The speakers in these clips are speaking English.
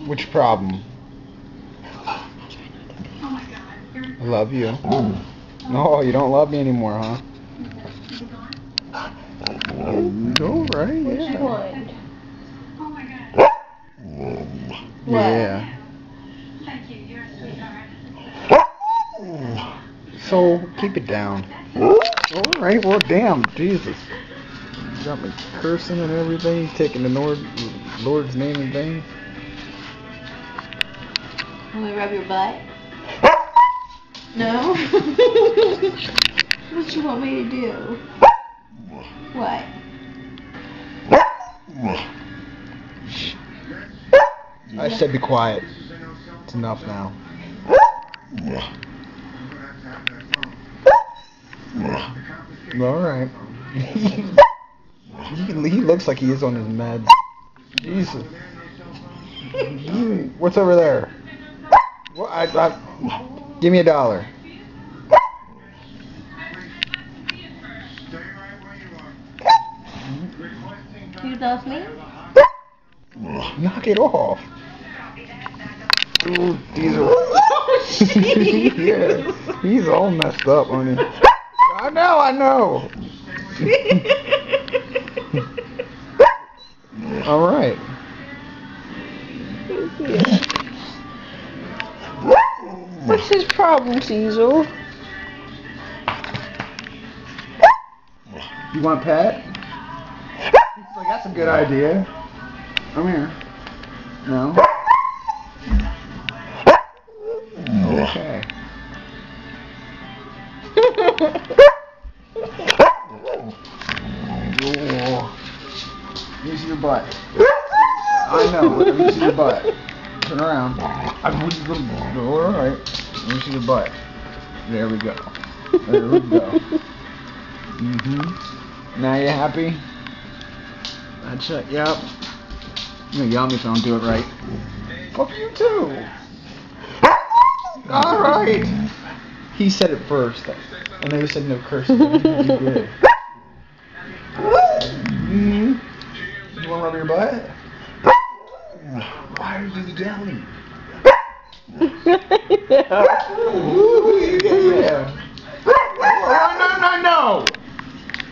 Which problem? I love you. No, you don't love me anymore, huh? No, right? Which Yeah. one? Yeah. So, keep it down. Alright, well, damn, Jesus. You got me cursing and everything, taking the Lord's name in vain. Want me to rub your butt? No? What you want me to do? What? I said be quiet. It's enough now. Alright. He looks like he is on his meds. Jesus. What's over there? What? Give me $1. You love me? Knock it off. Ooh, these are... Yeah, he's all messed up, honey. I know. All right. What's his problem, Cecil? You want pet? He's like, that's a good idea. Come here. No? Okay. Let me see your butt. I know, but let me see your butt. Turn around. Alright. Let me see your butt. There we go. There we go. Now you happy? That's it, yep. You're gonna yell at me if I don't do it right. Fuck you too. Alright. He said it first. I never said no cursing. You did. You wanna rub your butt? Why are you yelling? Yeah. No.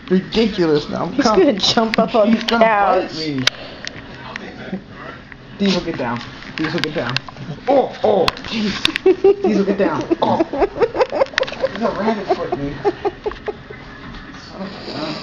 Ridiculous now. He's gonna jump up on the couch. Bite me. Diesel, get down. Diesel, get down. Oh, jeez. Diesel, get down. Oh. He's a rabbit foot me. Son of a gun.